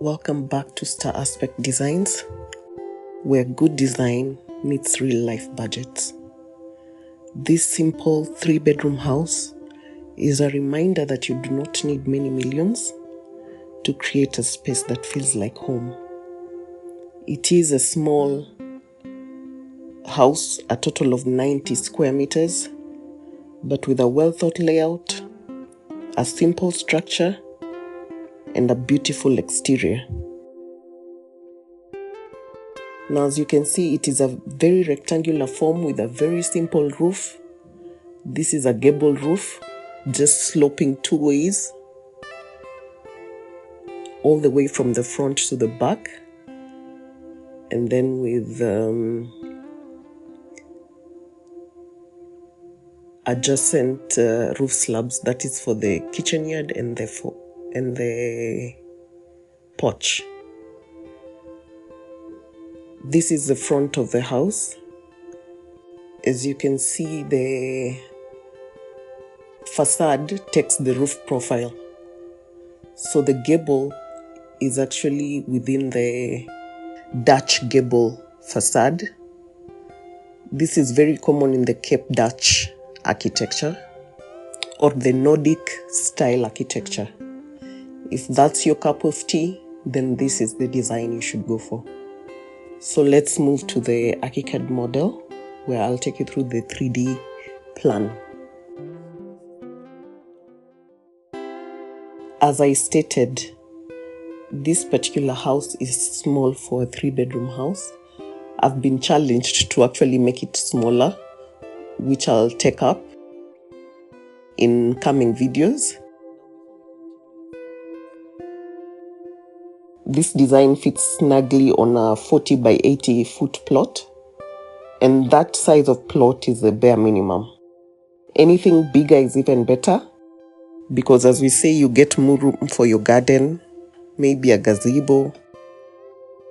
Welcome back to Star Aspect Designs, where good design meets real life budgets. This simple 3-bedroom house is a reminder that you do not need many millions to create a space that feels like home. It is a small house, a total of 90 square meters, but with a well thought layout, a simple structure, and a beautiful exterior. Now, as you can see, it is a very rectangular form with a very simple roof. This is a gable roof, just sloping two ways, all the way from the front to the back, and then with adjacent roof slabs, that is for the kitchen yard and the porch. This is the front of the house. As you can see, the facade takes the roof profile. So the gable is actually within the Dutch gable facade. This is very common in the Cape Dutch architecture or the Nordic style architecture. If that's your cup of tea, then this is the design you should go for. So let's move to the ArchiCAD model, where I'll take you through the 3D plan. As I stated, this particular house is small for a 3-bedroom house. I've been challenged to actually make it smaller, which I'll take up in coming videos. This design fits snugly on a 40 by 80 foot plot, and that size of plot is the bare minimum. Anything bigger is even better, because as we say, you get more room for your garden, maybe a gazebo,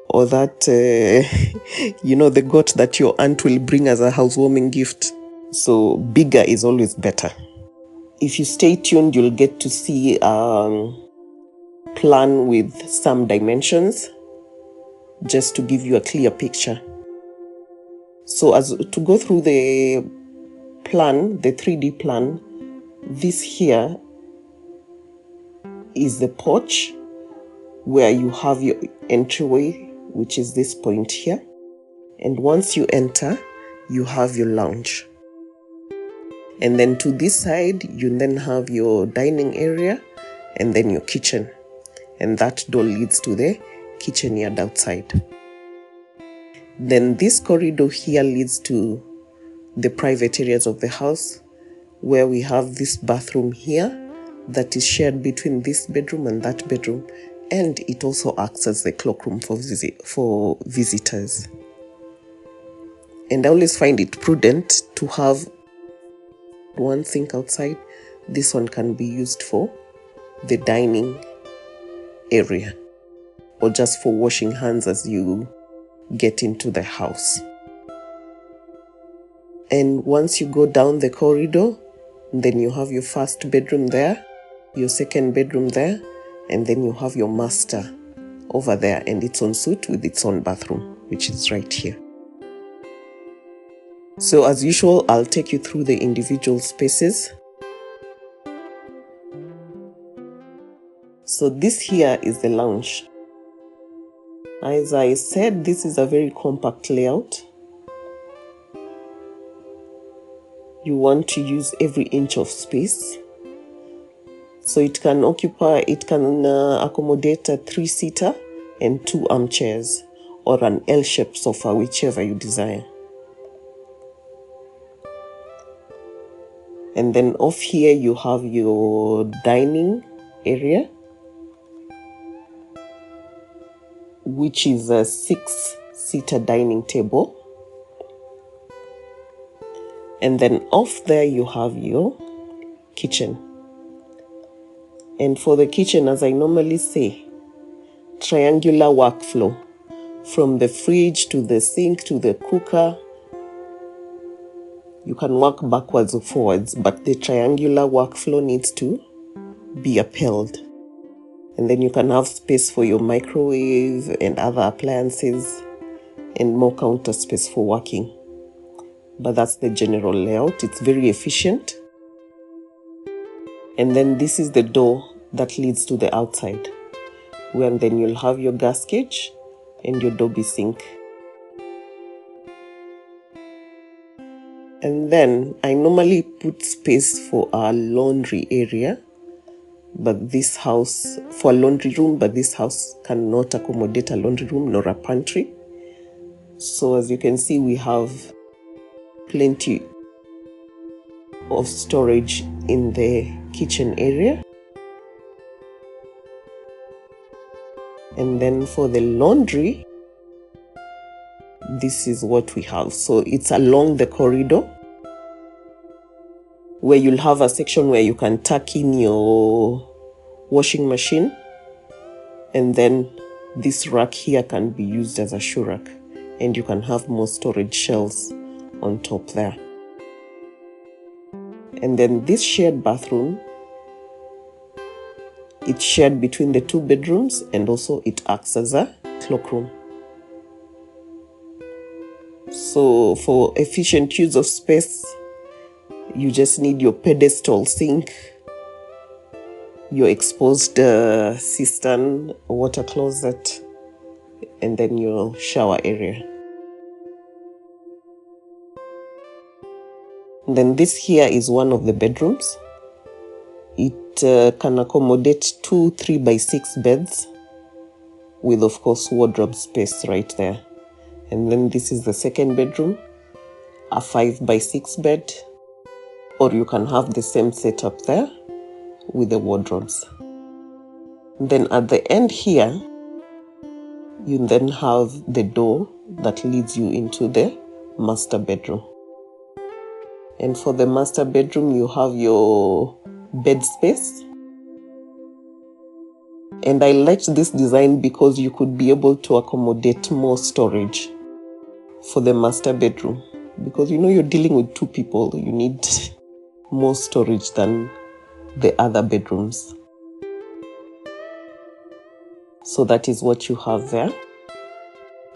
or that, the goat that your aunt will bring as a housewarming gift. So bigger is always better. If you stay tuned, you'll get to see plan with some dimensions, just to give you a clear picture. So as to go through the plan, the 3D plan, this here is the porch, where you have your entryway, which is this point here. And once you enter, you have your lounge. And then to this side, you then have your dining area and then your kitchen. And that door leads to the kitchen yard outside. Then this corridor here leads to the private areas of the house, where we have this bathroom here that is shared between this bedroom and that bedroom, and it also acts as the cloakroom for visitors. And I always find it prudent to have one sink outside. This one can be used for the dining area, or just for washing hands as you get into the house. And once you go down the corridor, then you have your first bedroom there, your second bedroom there, and then you have your master over there, and it's ensuite with its own bathroom, which is right here. So as usual, I'll take you through the individual spaces. So this here is the lounge. As I said, this is a very compact layout. You want to use every inch of space. So it can accommodate a 3-seater and 2 armchairs, or an L-shaped sofa, whichever you desire. And then off here you have your dining area, which is a 6-seater dining table. And then off there you have your kitchen. And for the kitchen, as I normally say, triangular workflow. From the fridge to the sink to the cooker, you can work backwards or forwards, but the triangular workflow needs to be upheld. And then you can have space for your microwave and other appliances, and more counter space for working. But that's the general layout. It's very efficient. And then this is the door that leads to the outside, where then you'll have your gas gauge and your Dobby sink. And then I normally put space for our laundry area, but this house, for a laundry room, but this house cannot accommodate a laundry room nor a pantry. So as you can see, we have plenty of storage in the kitchen area. And then for the laundry, this is what we have. So it's along the corridor, where you'll have a section where you can tuck in your washing machine, and then this rack here can be used as a shoe rack, and you can have more storage shelves on top there. And then this shared bathroom, it's shared between the 2 bedrooms, and also it acts as a cloakroom. So for efficient use of space, you just need your pedestal sink, your exposed cistern, water closet, and then your shower area. And then this here is one of the bedrooms. It can accommodate 2 3x6 beds with, of course, wardrobe space right there. And then this is the second bedroom, a 5x6 bed, or you can have the same setup there with the wardrobes. And then at the end here, you then have the door that leads you into the master bedroom. And for the master bedroom, you have your bed space. And I liked this design because you could be able to accommodate more storage for the master bedroom. Because you're dealing with 2 people, you need more storage than the other bedrooms. So that is what you have there.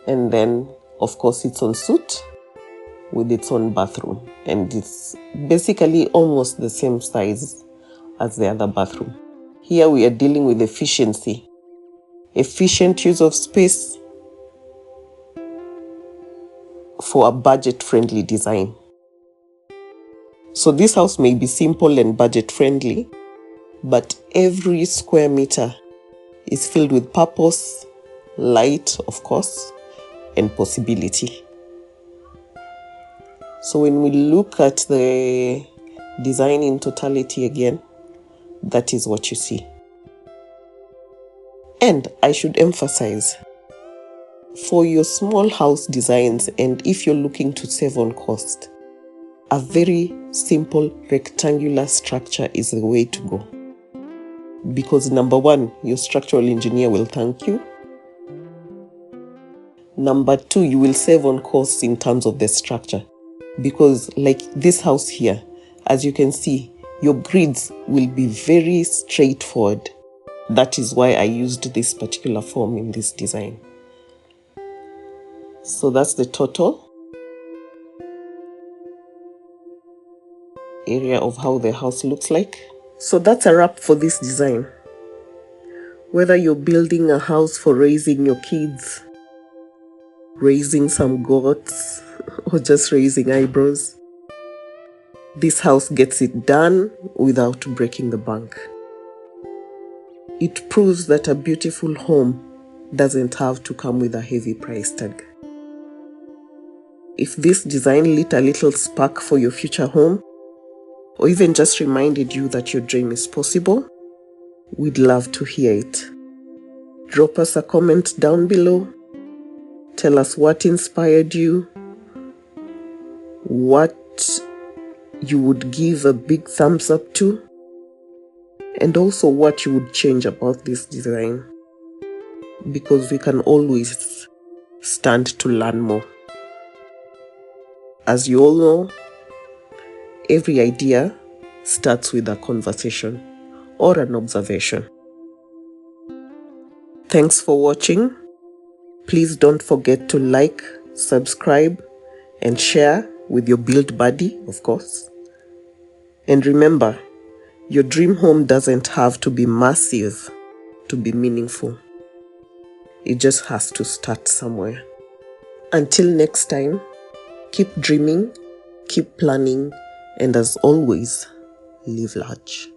And then, of course, it's ensuite with its own bathroom. And it's basically almost the same size as the other bathroom. Here we are dealing with efficiency, efficient use of space for a budget-friendly design. So this house may be simple and budget-friendly, but every square meter is filled with purpose, light, of course, and possibility. So when we look at the design in totality again, that is what you see. And I should emphasize, for your small house designs, and if you're looking to save on cost, a very simple rectangular structure is the way to go. Because number 1, your structural engineer will thank you. Number 2, you will save on costs in terms of the structure. Because like this house here, as you can see, your grids will be very straightforward. That is why I used this particular form in this design. So that's the total area of how the house looks like. So that's a wrap for this design. Whether you're building a house for raising your kids, raising some goats, or just raising eyebrows, this house gets it done without breaking the bank. It proves that a beautiful home doesn't have to come with a heavy price tag. If this design lit a little spark for your future home, or even just reminded you that your dream is possible, we'd love to hear it. Drop us a comment down below. Tell us what inspired you, what you would give a big thumbs up to, and also what you would change about this design, because we can always stand to learn more. As you all know, every idea starts with a conversation or an observation. Thanks for watching. Please don't forget to like, subscribe, and share with your build buddy, of course. And remember, your dream home doesn't have to be massive to be meaningful. It just has to start somewhere. Until next time, keep dreaming, keep planning, and as always, live large.